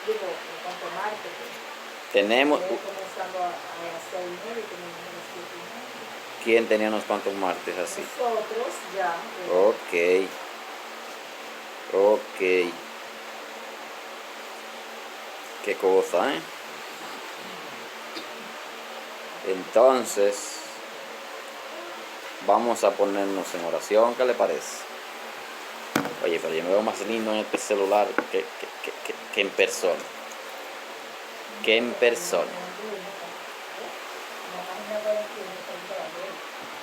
digo, en cuanto a martes, Tenemos, comenzando a las 6:30 y terminando a las 7:30. ¿quién tenía unos cuantos martes así? Nosotros ya. Ok, ok. Qué cosa, ¿eh? Entonces, vamos a ponernos en oración, ¿qué le parece? Oye, pero yo me veo más lindo en este celular que en persona. Que en persona.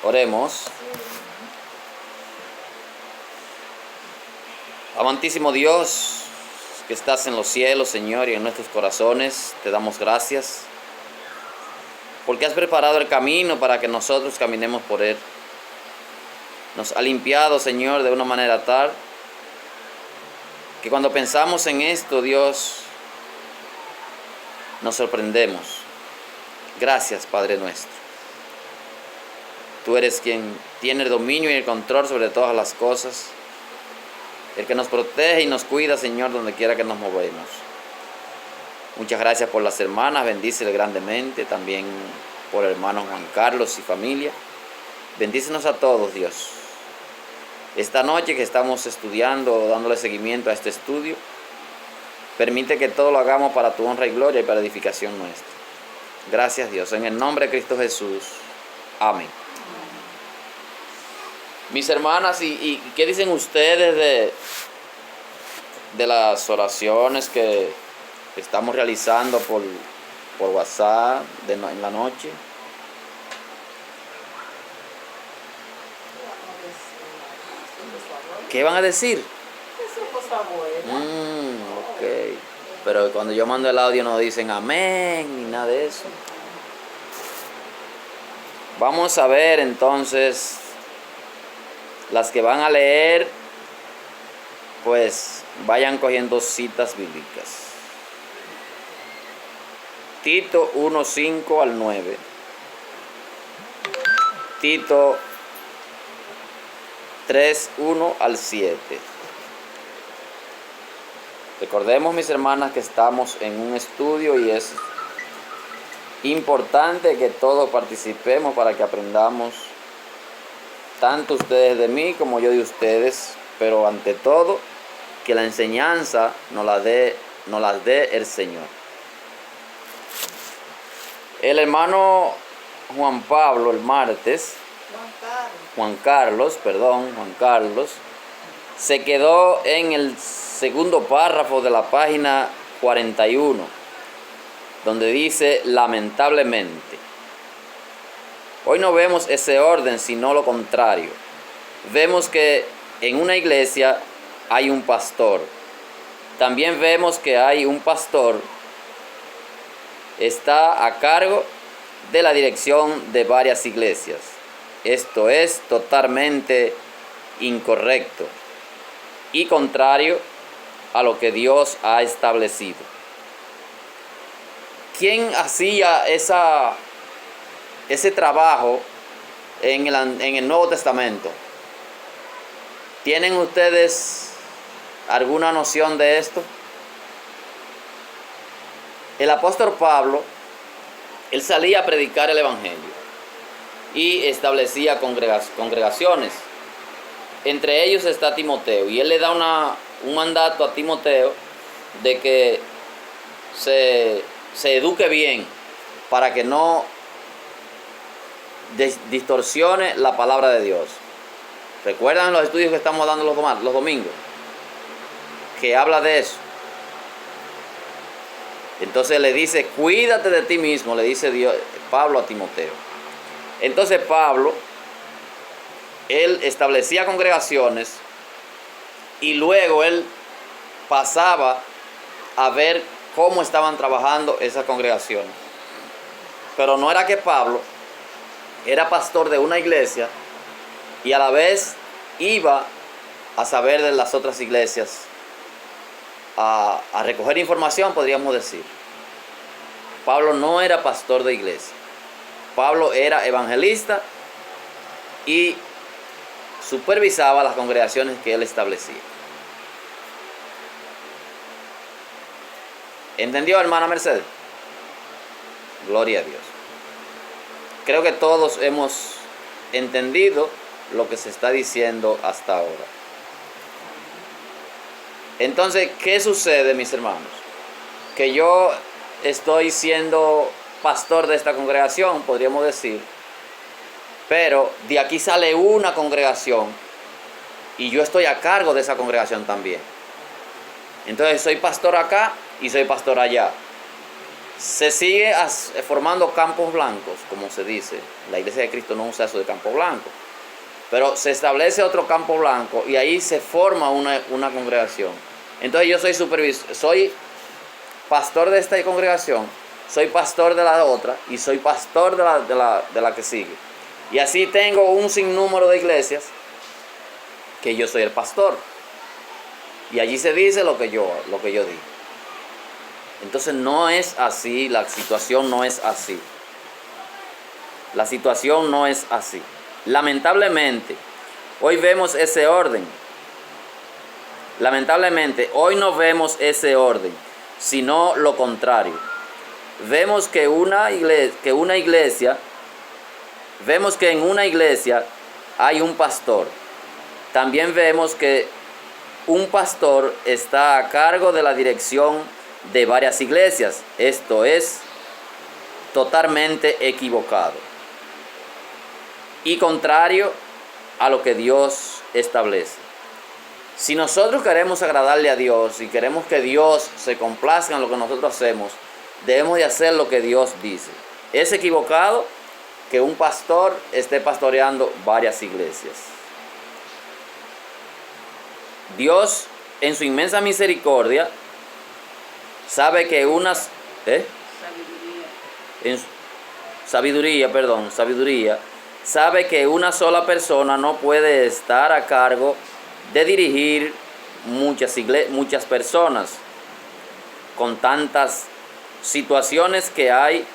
Oremos. Amantísimo Dios, que estás en los cielos, Señor, y en nuestros corazones, te damos gracias, porque has preparado el camino para que nosotros caminemos por él. Nos ha limpiado, Señor, de una manera tal que cuando pensamos en esto, Dios, nos sorprendemos. Gracias, Padre nuestro. Tú eres quien tiene el dominio y el control sobre todas las cosas, el que nos protege y nos cuida, Señor, donde quiera que nos movemos. Muchas gracias por las hermanas, bendícele grandemente, también por el hermano Juan Carlos y familia. Bendícenos a todos, Dios. Esta noche que estamos estudiando, dándole seguimiento a este estudio, permite que todo lo hagamos para tu honra y gloria y para edificación nuestra. Gracias, Dios. En el nombre de Cristo Jesús. Amén. Mis hermanas, ¿y qué dicen ustedes de las oraciones que estamos realizando por WhatsApp en la noche? ¿Qué van a decir? Eso es cosa buena. Ok. Pero cuando yo mando el audio no dicen amén ni nada de eso. Vamos a ver entonces las que van a leer, pues vayan cogiendo citas bíblicas. Tito 1:5 al 9. Tito 3:1 al 7. Recordemos, mis hermanas, que estamos en un estudio y es importante que todos participemos para que aprendamos, tanto ustedes de mí como yo de ustedes, pero ante todo, que la enseñanza nos las dé el Señor. El hermano Juan Pablo el martes, Juan Carlos, se quedó en el segundo párrafo de la página 41, donde dice lamentablemente. Hoy no vemos ese orden, sino lo contrario. Vemos que en una iglesia hay un pastor. También vemos que hay un pastor, está a cargo de la dirección de varias iglesias. Esto es totalmente incorrecto y contrario a lo que Dios ha establecido. ¿Quién hacía ese trabajo en el Nuevo Testamento? ¿Tienen ustedes alguna noción de esto? El apóstol Pablo, él salía a predicar el evangelio y establecía congregaciones. Entre ellos está Timoteo, y él le da un mandato a Timoteo de que se eduque bien para que no distorsione la palabra de Dios. ¿Recuerdan los estudios que estamos dando los domingos? Que habla de eso. Entonces le dice, cuídate de ti mismo, le dice Pablo a Timoteo. Entonces Pablo, él establecía congregaciones y luego él pasaba a ver cómo estaban trabajando esas congregaciones. Pero no era que Pablo era pastor de una iglesia y a la vez iba a saber de las otras iglesias, a recoger información, podríamos decir. Pablo no era pastor de iglesia. Pablo era evangelista y supervisaba las congregaciones que él establecía. ¿Entendió, hermana Mercedes? Gloria a Dios. Creo que todos hemos entendido lo que se está diciendo hasta ahora. Entonces, ¿qué sucede, mis hermanos? Que yo estoy siendo pastor de esta congregación, podríamos decir, pero de aquí sale una congregación y yo estoy a cargo de esa congregación también. Entonces, soy pastor acá y soy pastor allá. Se sigue formando campos blancos, como se dice. La Iglesia de Cristo no usa eso de campo blanco. Pero se establece otro campo blanco y ahí se forma una congregación. Entonces yo soy supervisor, soy pastor de esta congregación, soy pastor de la otra y soy pastor de la que sigue. Y así tengo un sinnúmero de iglesias que yo soy el pastor. Y allí se dice lo que yo digo. Entonces no es así, la situación no es así. La situación no es así. Lamentablemente, hoy vemos ese orden. Lamentablemente, hoy no vemos ese orden, sino lo contrario. Vemos que en una iglesia hay un pastor. También vemos que un pastor está a cargo de la dirección de varias iglesias. Esto es totalmente equivocado y contrario a lo que Dios establece. Si nosotros queremos agradarle a Dios y queremos que Dios se complazca en lo que nosotros hacemos, debemos de hacer lo que Dios dice. Es equivocado que un pastor esté pastoreando varias iglesias. Dios, en su inmensa misericordia, sabe que sabiduría, sabe que una sola persona no puede estar a cargo de dirigir muchas personas con tantas situaciones que hay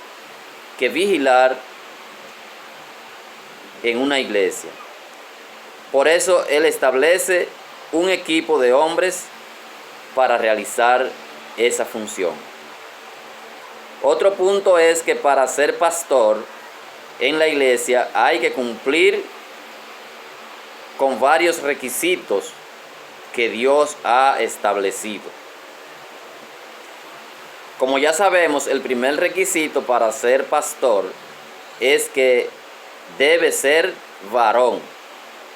que vigilar en una iglesia. Por eso Él establece un equipo de hombres para realizar esa función. Otro punto es que para ser pastor en la iglesia hay que cumplir con varios requisitos que Dios ha establecido. Como ya sabemos, el primer requisito para ser pastor es que debe ser varón,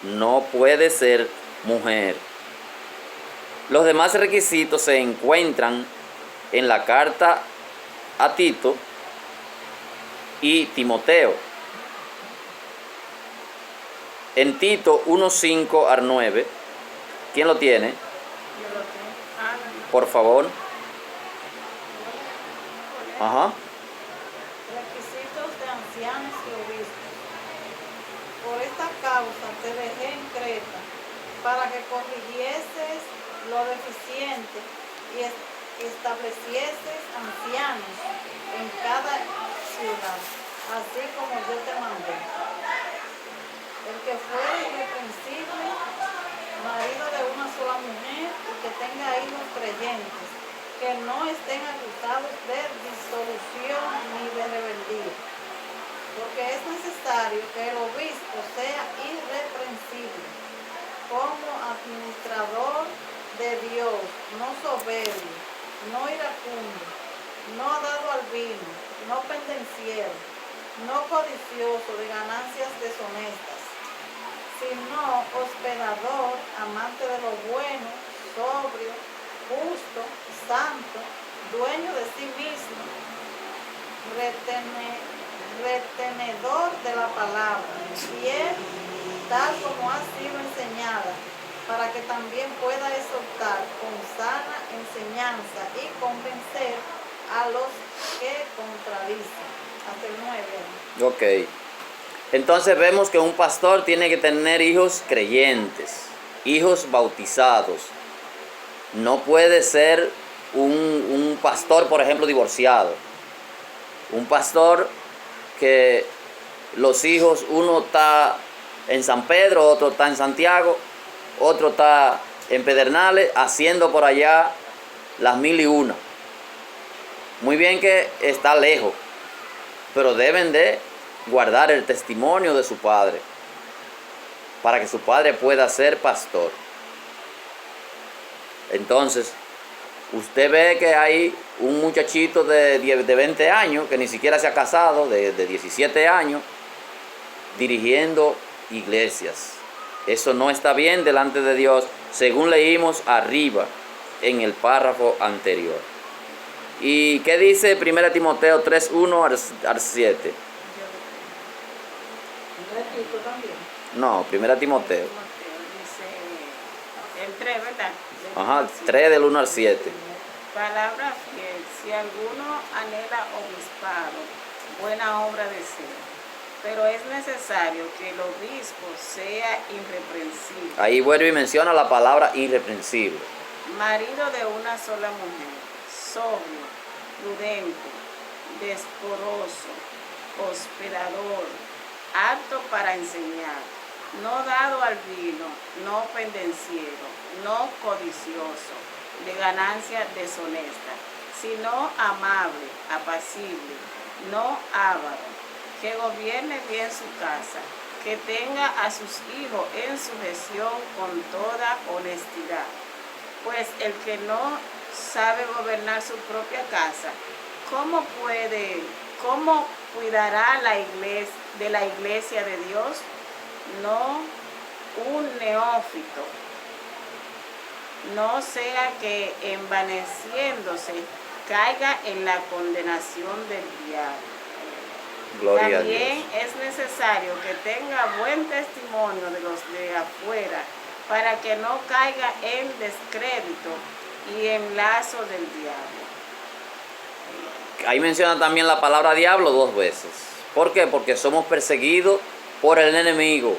no puede ser mujer. Los demás requisitos se encuentran en la carta a Tito y Timoteo. En Tito 1:5 al 9, ¿quién lo tiene? Por favor. Ajá. Requisitos de ancianos y obispos. Por esta causa te dejé en Creta, para que corrigieses lo deficiente y establecieses ancianos en cada ciudad, así como yo te mandé. El que fuere irreprensible, marido de una sola mujer, y que tenga hijos creyentes, que no estén acusados de disolución ni de rebeldía. Porque es necesario que el obispo sea irreprensible, como administrador de Dios, no soberbio, no iracundo, no dado al vino, no pendenciero, no codicioso de ganancias deshonestas, sino hospedador, amante de lo bueno, sobrio, justo, santo, dueño de sí mismo, retenedor de la palabra, fiel tal como ha sido enseñada, para que también pueda exhortar con sana enseñanza y convencer a los que contradicen. Hasta el 9. Ok. Entonces vemos que un pastor tiene que tener hijos creyentes, hijos bautizados. No puede ser un pastor, por ejemplo, divorciado. Un pastor que los hijos, uno está en San Pedro, otro está en Santiago, otro está en Pedernales, haciendo por allá las 1001. Muy bien que está lejos, pero deben de guardar el testimonio de su padre, para que su padre pueda ser pastor. Entonces, usted ve que hay un muchachito de 20 años, que ni siquiera se ha casado, de 17 años, dirigiendo iglesias. Eso no está bien delante de Dios, según leímos arriba en el párrafo anterior. ¿Y qué dice 1 Timoteo 3:1 al 7? No, 1 Timoteo. Dice el 3, ¿verdad? Ajá, 3 del 1 al 7. Palabra fiel, si alguno anhela obispado, buena obra desea, pero es necesario que el obispo sea irreprensible, Ahí vuelve y menciona la palabra irreprensible. marido de una sola mujer, sobrio, prudente, desporoso, hospedador, apto para enseñar, no dado al vino, no pendenciero, no codicioso, de ganancia deshonesta, sino amable, apacible, no avaro, que gobierne bien su casa, que tenga a sus hijos en sujeción con toda honestidad. Pues el que no sabe gobernar su propia casa, ¿cómo cuidará de la iglesia de Dios? No un neófito, no sea que envaneciéndose caiga en la condenación del diablo. Gloria a Dios. También es necesario que tenga buen testimonio de los de afuera, para que no caiga en descrédito y en lazo del diablo. Ahí menciona también la palabra diablo 2 veces. ¿Por qué? Porque somos perseguidos por el enemigo.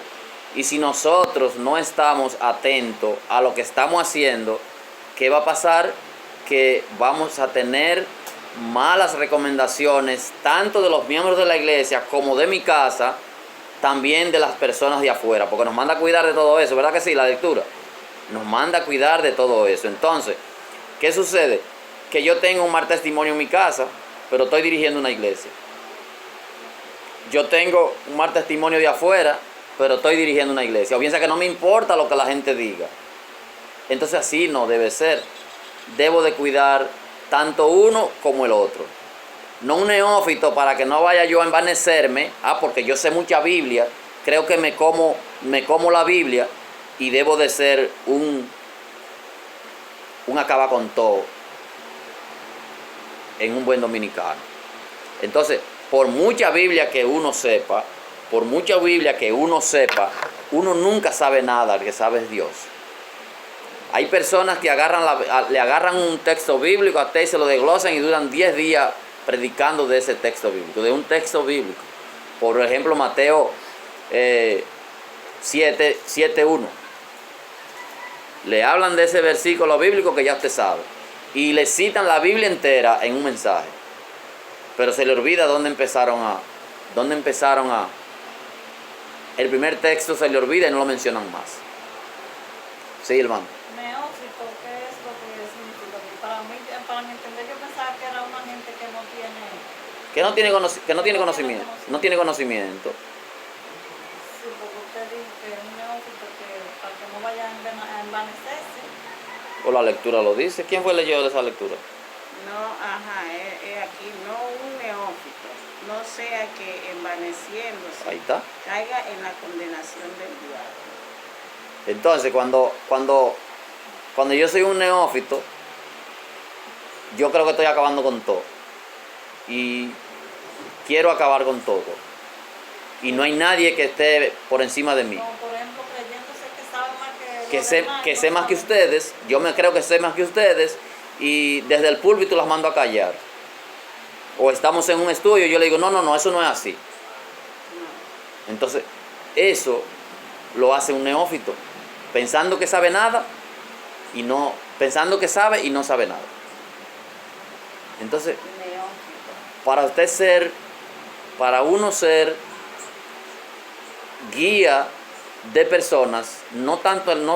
Y si nosotros no estamos atentos a lo que estamos haciendo, ¿qué va a pasar? Que vamos a tener malas recomendaciones, tanto de los miembros de la iglesia como de mi casa, también de las personas de afuera, porque nos manda a cuidar de todo eso, ¿verdad que sí? La lectura nos manda a cuidar de todo eso. Entonces, ¿qué sucede? Que yo tengo un mal testimonio en mi casa, pero estoy dirigiendo una iglesia. Yo tengo un mal testimonio de afuera, pero estoy dirigiendo una iglesia. O piensa que no me importa lo que la gente diga. Entonces así no debe ser. Debo de cuidar tanto uno como el otro. No un neófito para que no vaya yo a envanecerme, porque yo sé mucha Biblia, creo que me como la Biblia y debo de ser un acaba con todo en un buen dominicano. Entonces, por mucha Biblia que uno sepa, uno nunca sabe nada, el que sabe es Dios. Hay personas que le agarran un texto bíblico a usted y se lo desglosan y duran 10 días predicando de ese texto bíblico, de un texto bíblico. Por ejemplo, Mateo 7:1. Le hablan de ese versículo bíblico que ya usted sabe. Y le citan la Biblia entera en un mensaje. Pero se le olvida dónde empezaron a... El primer texto se le olvida y no lo mencionan más. Sí, hermano. Neófito, ¿qué es lo que significa? Para mi entender, yo pensaba que era una gente que no tiene conocimiento. No tiene conocimiento. Sí, porque usted dijo que es un neófito para que no vaya a envanecerse. O la lectura lo dice. ¿Quién fue leyó esa lectura? No, aquí, no un neófito, no sea que envaneciéndose Ahí está. caiga en la condenación del diablo. Entonces, cuando yo soy un neófito, yo creo que estoy acabando con todo. Y quiero acabar con todo. Y no hay nadie que esté por encima de mí. Como por ejemplo, creyéndose que sabe más que los Que demás, sé más que ustedes, yo me creo que sé más que ustedes, y desde el púlpito las mando a callar. O estamos en un estudio y yo le digo, no, eso no es así. Entonces, eso lo hace un neófito, pensando que sabe nada y no, pensando que sabe y no sabe nada. Entonces, Neófito. para uno ser guía de personas, no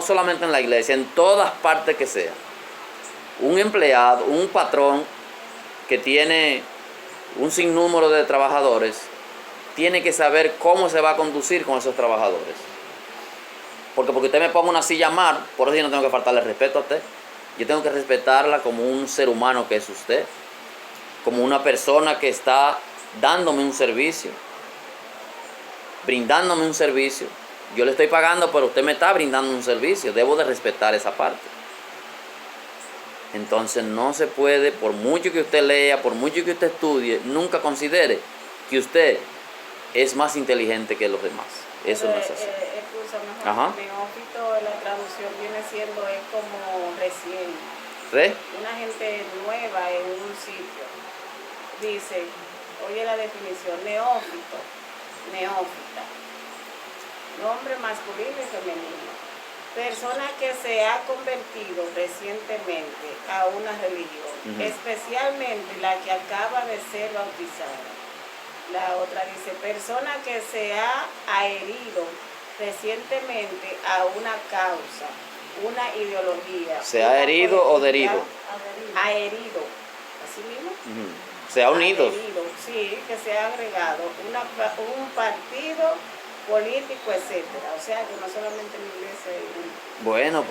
solamente en la iglesia, en todas partes que sea. Un empleado, un patrón, que tiene un sinnúmero de trabajadores, tiene que saber cómo se va a conducir con esos trabajadores. Porque usted me ponga una silla mar, por eso yo no tengo que faltarle respeto a usted. Yo tengo que respetarla como un ser humano que es usted, como una persona que está dándome un servicio, brindándome un servicio. Yo le estoy pagando, pero usted me está brindando un servicio. Debo de respetar esa parte. Entonces no se puede, por mucho que usted lea, por mucho que usted estudie, nunca considere que usted es más inteligente que los demás. Eso no es así. Ajá. Neófito, la traducción viene siendo, es como recién. ¿Sí? Una gente nueva en un sitio. Dice, oye la definición, neófito, neófita. Nombre masculino y femenino. Persona que se ha convertido recientemente a una religión, especialmente la que acaba de ser bautizada. La otra dice, persona que se ha adherido recientemente a una causa, una ideología. ¿Se ha herido o derido? Adherido, así mismo. Se ha unido. Adherido, sí, que se ha agregado un partido político, etcétera. O sea, que no solamente en la iglesia. Bueno,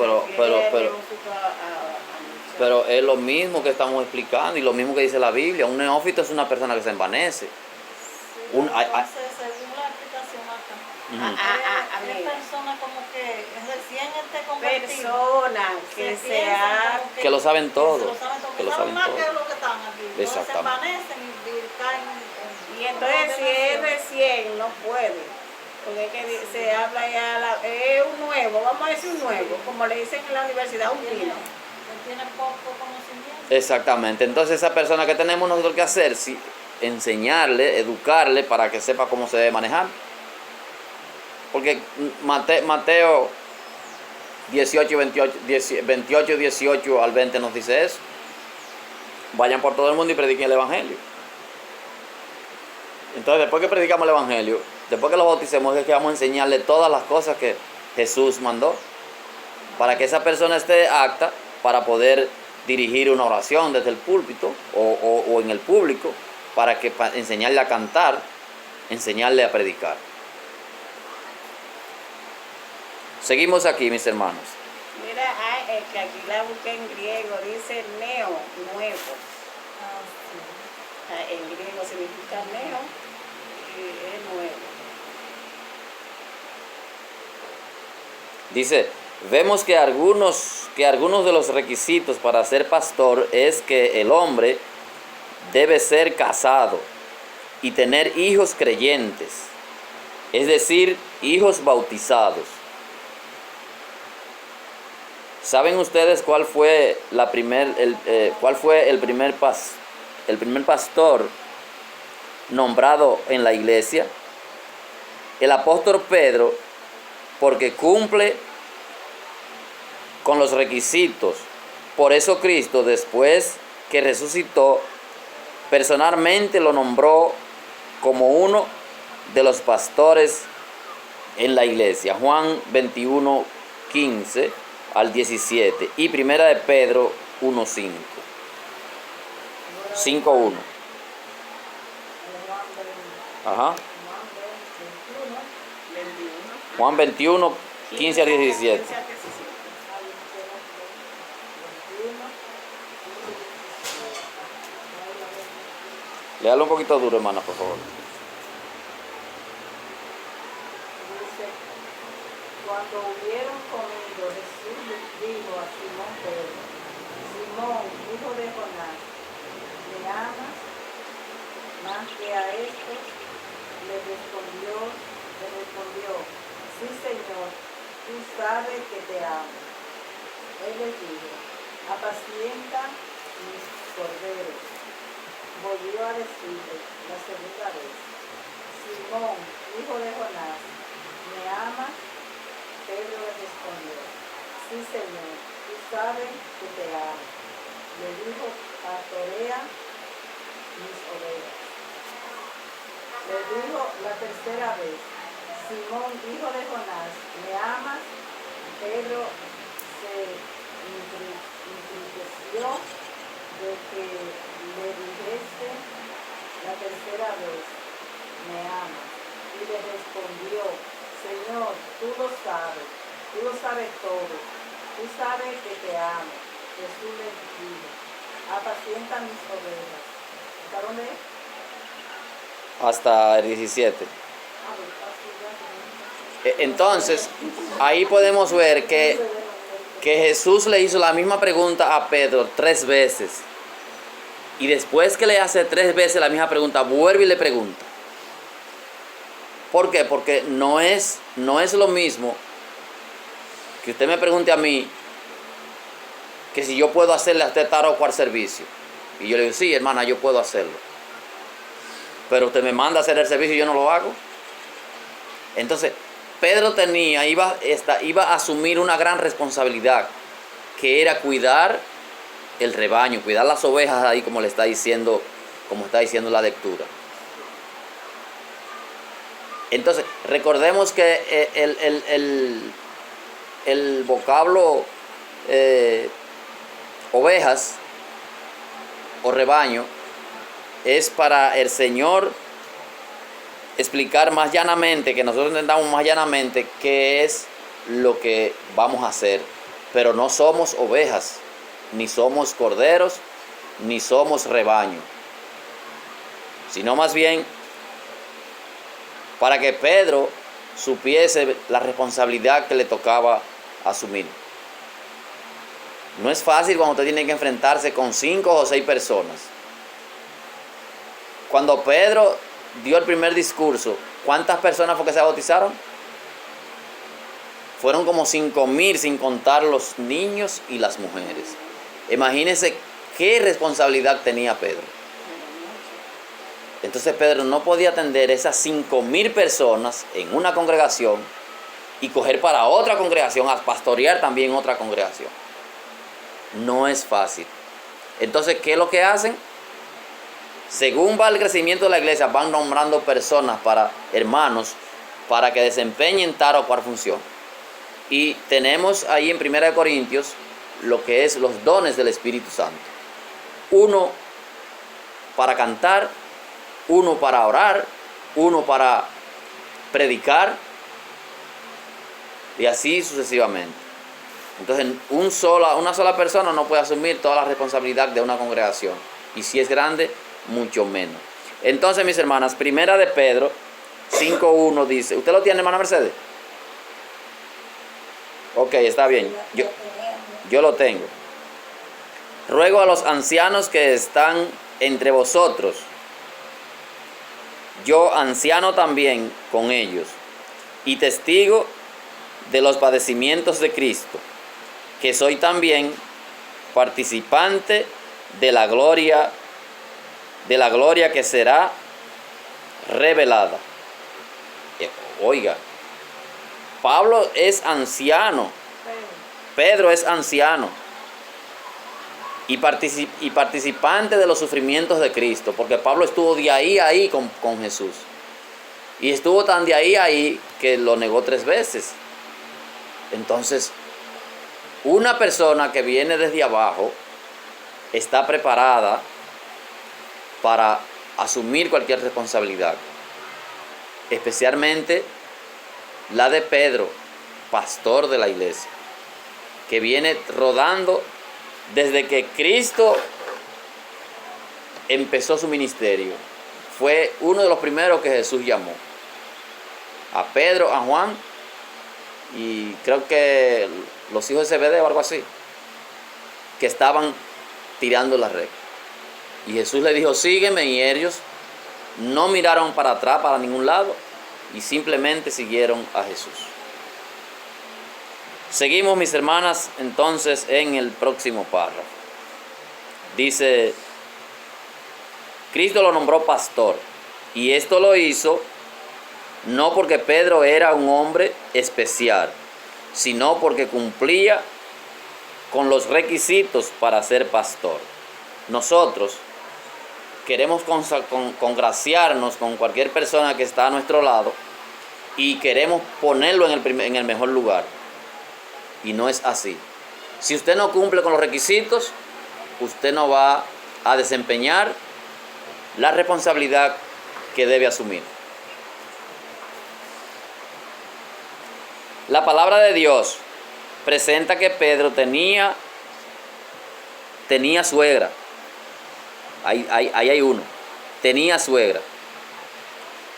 pero es lo mismo que estamos explicando y lo mismo que dice la Biblia. Un neófito es una persona que se envanece. Sí, entonces, según la explicación acá, es persona como que recién convertido. Persona que lo saben todo. Que lo saben más que lo que están aquí. Entonces se Exactamente. envanecen y caen. Y entonces si es recién, no puede. Porque es que se habla ya, es un nuevo, vamos a decir un nuevo, como le dicen en la universidad, un pino. Tiene poco conocimiento. Exactamente. Entonces esa persona que tenemos nosotros que hacer, sí, enseñarle, educarle para que sepa cómo se debe manejar. Porque Mateo 28, 18 al 20 nos dice eso. Vayan por todo el mundo y prediquen el Evangelio. Entonces después que predicamos el Evangelio, después que lo bauticemos, es que vamos a enseñarle todas las cosas que Jesús mandó, para que esa persona esté apta para poder dirigir una oración desde el púlpito o en el público, para enseñarle a cantar, enseñarle a predicar. Seguimos aquí, mis hermanos. Mira, que aquí la busqué en griego, dice neo, nuevo. En griego significa neo y es nuevo. Dice, vemos que algunos de los requisitos para ser pastor es que el hombre debe ser casado y tener hijos creyentes, es decir, hijos bautizados. ¿Saben ustedes cuál fue el primer pastor nombrado en la iglesia? El apóstol Pedro, porque cumple con los requisitos. Por eso Cristo, después que resucitó, personalmente lo nombró como uno de los pastores en la iglesia. Juan 21, 15 al 17 y primera de Pedro 1:5. 5:1. Ajá. Juan 21, 15 al 17. Léalo un poquito duro, hermana, por favor. Dice, cuando hubieron comido, Jesús dijo a Simón Pedro, Simón, hijo de Jonás, ¿me amas más que a estos? Le respondió, sí, Señor, tú sabes que te amo. Él le dijo, apacienta mis corderos. Volvió a decirle la segunda vez, Simón, hijo de Jonás, ¿me amas? Pedro le respondió, sí, Señor, tú sabes que te amo. Le dijo, pastorea mis ovejas. Le dijo la tercera vez, Simón, hijo de Jonás, ¿me amas? Pedro se entristeció de que le dijera respondió, Señor, tú lo sabes todo, tú sabes que te amo. Jesús le dijo, apacienta mis ovejas. ¿Hasta dónde es? Hasta el 17. Entonces, ahí podemos ver que Jesús le hizo la misma pregunta a Pedro 3 veces. Y después que le hace 3 veces la misma pregunta, vuelve y le pregunta. ¿Por qué? Porque no es lo mismo que usted me pregunte a mí que si yo puedo hacerle a usted tal o cual servicio. Y yo le digo, sí, hermana, yo puedo hacerlo. Pero usted me manda a hacer el servicio y yo no lo hago. Entonces, Pedro iba a asumir una gran responsabilidad, que era cuidar el rebaño, cuidar las ovejas ahí como está diciendo la lectura. Entonces, recordemos que el vocablo ovejas o rebaño es para el Señor explicar más llanamente, que nosotros entendamos más llanamente qué es lo que vamos a hacer. Pero no somos ovejas, ni somos corderos, ni somos rebaño, sino más bien para que Pedro supiese la responsabilidad que le tocaba asumir. No es fácil cuando usted tiene que enfrentarse con 5 o 6 personas. Cuando Pedro dio el primer discurso, ¿cuántas personas fue que se bautizaron? Fueron como 5,000, sin contar los niños y las mujeres. Imagínense qué responsabilidad tenía Pedro. Entonces Pedro no podía atender esas 5,000 personas en una congregación y coger para otra congregación, a pastorear también otra congregación. No es fácil. Entonces, ¿qué es lo que hacen? Según va el crecimiento de la iglesia, van nombrando personas para hermanos para que desempeñen tal o cual función. Y tenemos ahí en 1 Corintios lo que es los dones del Espíritu Santo. Uno para cantar, uno para orar, uno para predicar y así sucesivamente. Entonces, una sola persona no puede asumir toda la responsabilidad de una congregación. Y si es grande, mucho menos. Entonces, mis hermanas, 1 de Pedro 5:1 dice, ¿usted lo tiene, hermana Mercedes? Ok, está bien. Yo lo tengo. Ruego a los ancianos que están entre vosotros, yo anciano también con ellos, y testigo de los padecimientos de Cristo, que soy también participante de la gloria que será revelada. Oiga, Pablo es anciano, Pedro es anciano y participante de los sufrimientos de Cristo, porque Pablo estuvo de ahí con Jesús, y estuvo tan de ahí que lo negó 3 veces. Entonces, una persona que viene desde abajo está preparada para asumir cualquier responsabilidad, especialmente la de Pedro, pastor de la iglesia, que viene rodando desde que Cristo empezó su ministerio. Fue uno de los primeros que Jesús llamó. A Pedro, a Juan y creo que los hijos de Zebedeo o algo así, que estaban tirando la red. Y Jesús le dijo, sígueme, y ellos no miraron para atrás, para ningún lado, y simplemente siguieron a Jesús. Seguimos, mis hermanas, entonces en el próximo párrafo. Dice, Cristo lo nombró pastor, y esto lo hizo no porque Pedro era un hombre especial, sino porque cumplía con los requisitos para ser pastor. Nosotros queremos congraciarnos con cualquier persona que está a nuestro lado y queremos ponerlo en el mejor lugar. Y no es así. Si usted no cumple con los requisitos, usted no va a desempeñar la responsabilidad que debe asumir. La palabra de Dios presenta que Pedro tenía suegra. Ahí hay uno. Tenía suegra.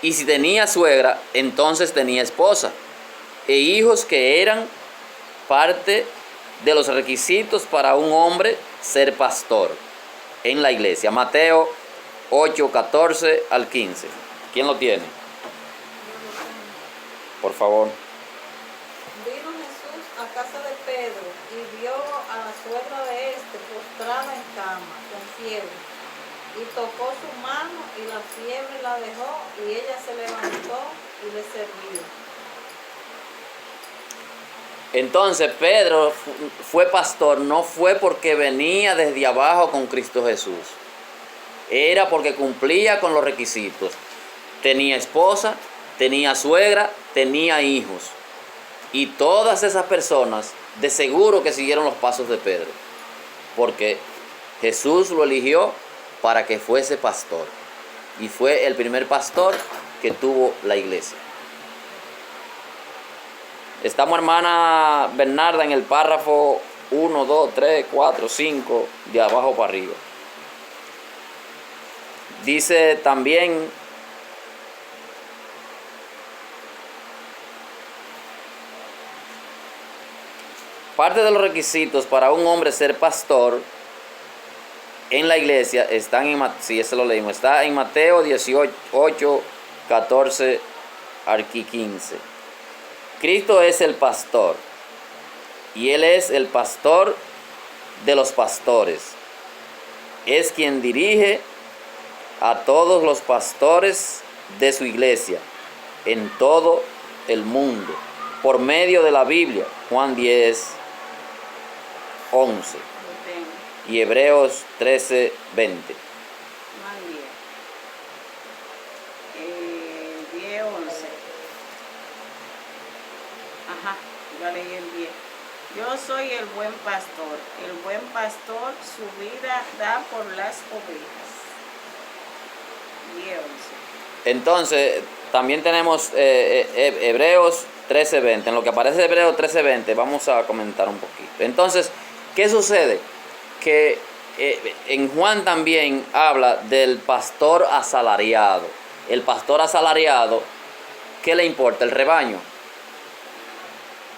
Y si tenía suegra, entonces tenía esposa e hijos que eran parte de los requisitos para un hombre ser pastor en la iglesia. Mateo 8, 14 al 15. ¿Quién lo tiene? Por favor. Vino Jesús a casa de Pedro y vio a la suegra de éste postrada en cama, con fiebre. Y tocó su mano y la fiebre la dejó y ella se levantó y le servía. Entonces Pedro fue pastor, no fue porque venía desde abajo con Cristo Jesús. Era porque cumplía con los requisitos. Tenía esposa, tenía suegra, tenía hijos. Y todas esas personas de seguro que siguieron los pasos de Pedro. Porque Jesús lo eligió para que fuese pastor. Y fue el primer pastor que tuvo la iglesia. Estamos, hermana Bernarda, en el párrafo 1, 2, 3, 4, 5, de abajo para arriba. Dice también: parte de los requisitos para un hombre ser pastor en la iglesia están en, sí, eso lo leímos, está en Mateo 18, 14 al 15. Cristo es el pastor y Él es el pastor de los pastores. Es quien dirige a todos los pastores de su iglesia en todo el mundo por medio de la Biblia. Juan 10, 11 y Hebreos 13, 20. Muy bien. 10, 11. Ajá, ya leí el 10. Yo soy el buen pastor. El buen pastor su vida da por las ovejas. 10, 11. Entonces, también tenemos Hebreos 13, 20. En lo que aparece Hebreos 13, 20, vamos a comentar un poquito. Entonces, ¿qué sucede? Que en Juan también habla del pastor asalariado. El pastor asalariado, ¿qué le importa? El rebaño.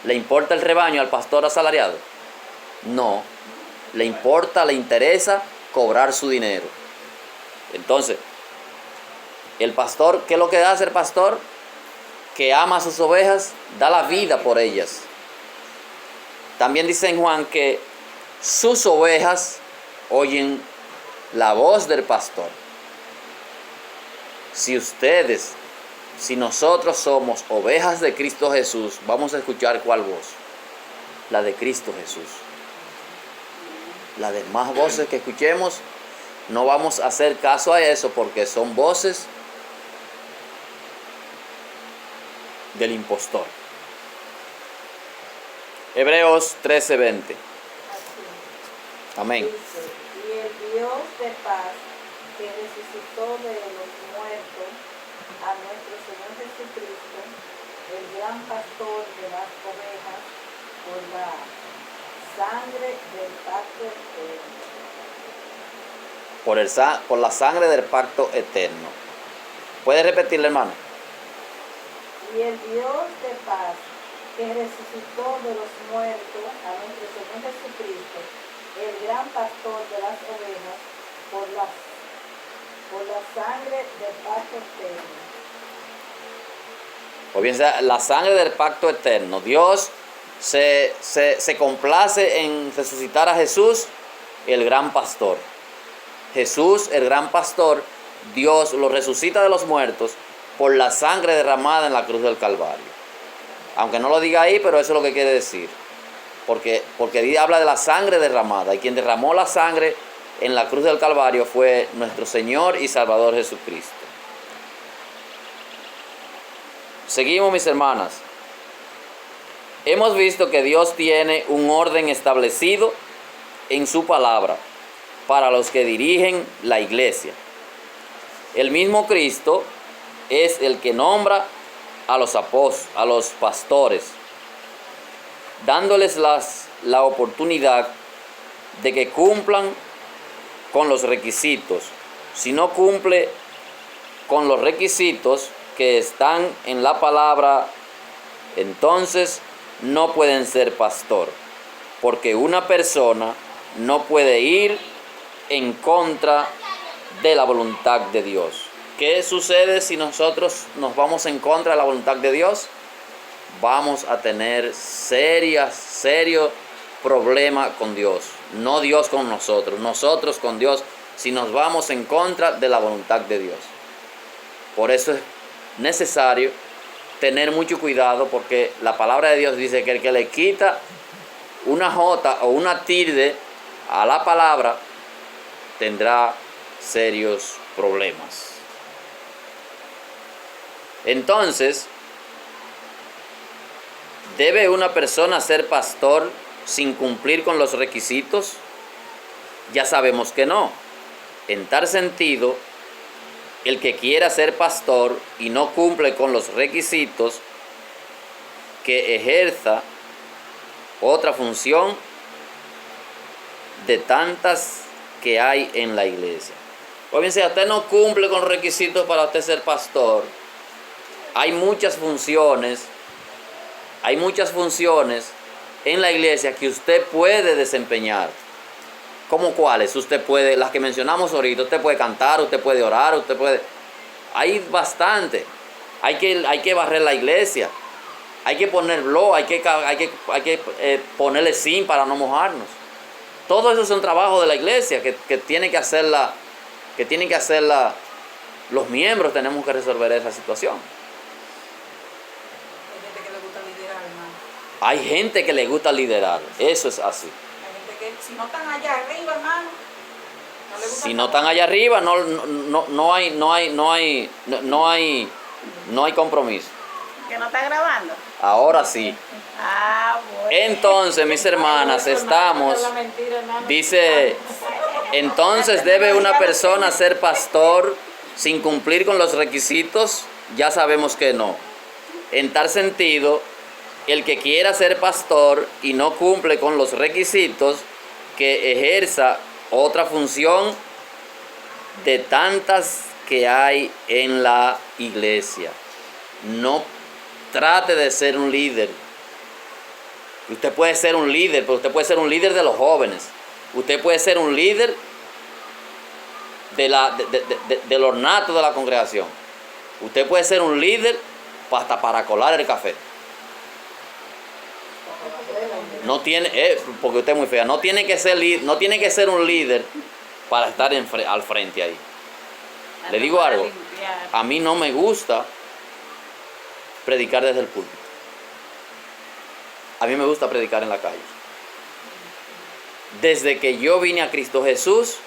¿Le importa el rebaño al pastor asalariado? No. Le interesa cobrar su dinero. Entonces, el pastor, ¿qué es lo que hace el pastor? Que ama a sus ovejas, da la vida por ellas. También dice en Juan que sus ovejas oyen la voz del pastor. Si nosotros somos ovejas de Cristo Jesús, vamos a escuchar ¿cuál voz? La de Cristo Jesús. Las demás voces que escuchemos, no vamos a hacer caso a eso porque son voces del impostor. Hebreos 13, 20. Amén. Dice: y el Dios de paz, que resucitó de los muertos a nuestro Señor Jesucristo, el gran pastor de las ovejas, por la sangre del pacto eterno. Por la sangre del pacto eterno. ¿Puede repetirle, hermano? Y el Dios de paz, que resucitó de los muertos a nuestro Señor Jesucristo, el gran pastor de las ovejas, por la sangre del pacto eterno. O bien sea, la sangre del pacto eterno. Dios se complace en resucitar a Jesús, el gran pastor. Jesús, el gran pastor, Dios lo resucita de los muertos por la sangre derramada en la cruz del Calvario. Aunque no lo diga ahí, pero eso es lo que quiere decir. Porque habla de la sangre derramada. Y quien derramó la sangre en la cruz del Calvario fue nuestro Señor y Salvador Jesucristo. Seguimos, mis hermanas. Hemos visto que Dios tiene un orden establecido en su palabra para los que dirigen la iglesia. El mismo Cristo es el que nombra a los pastores dándoles la oportunidad de que cumplan con los requisitos. Si no cumple con los requisitos que están en la palabra, entonces no pueden ser pastor, porque una persona no puede ir en contra de la voluntad de Dios. ¿Qué sucede si nosotros nos vamos en contra de la voluntad de Dios? Vamos a tener serio problema con Dios. No Dios con nosotros, nosotros con Dios, si nos vamos en contra de la voluntad de Dios. Por eso es necesario tener mucho cuidado, porque la palabra de Dios dice que el que le quita una jota o una tilde a la palabra tendrá serios problemas. Entonces, ¿debe una persona ser pastor sin cumplir con los requisitos? Ya sabemos que no. En tal sentido, el que quiera ser pastor y no cumple con los requisitos, que ejerza otra función de tantas que hay en la iglesia. Pues bien, si usted no cumple con los requisitos para usted ser pastor, hay muchas funciones en la iglesia que usted puede desempeñar. ¿Cómo cuáles? Usted puede, las que mencionamos ahorita, usted puede cantar, usted puede orar, usted puede... Hay bastante. Hay que barrer la iglesia, hay que poner blow, hay que ponerle zinc para no mojarnos. Todo eso son trabajos de la iglesia que tienen que hacerla, los miembros tenemos que resolver esa situación. Hay gente que le gusta liderar, eso es así. Hay gente que si no están allá arriba, hermano, no le gusta. Si no están allá arriba, no hay compromiso. ¿Que no está grabando? Ahora sí. Bueno. Entonces, mis hermanas, dice, entonces ¿debe una persona ser pastor sin cumplir con los requisitos? Ya sabemos que no. En tal sentido, el que quiera ser pastor y no cumple con los requisitos, que ejerza otra función de tantas que hay en la iglesia. No trate de ser un líder. Usted puede ser un líder, pero usted puede ser un líder de los jóvenes. Usted puede ser un líder del ornato de la congregación. Usted puede ser un líder hasta para colar el café. No tiene, porque usted es muy fea. No tiene que ser un líder para estar al frente ahí. Le digo algo. A mí no me gusta predicar desde el púlpito. A mí me gusta predicar en la calle. Desde que yo vine a Cristo Jesús,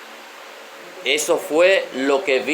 eso fue lo que vi.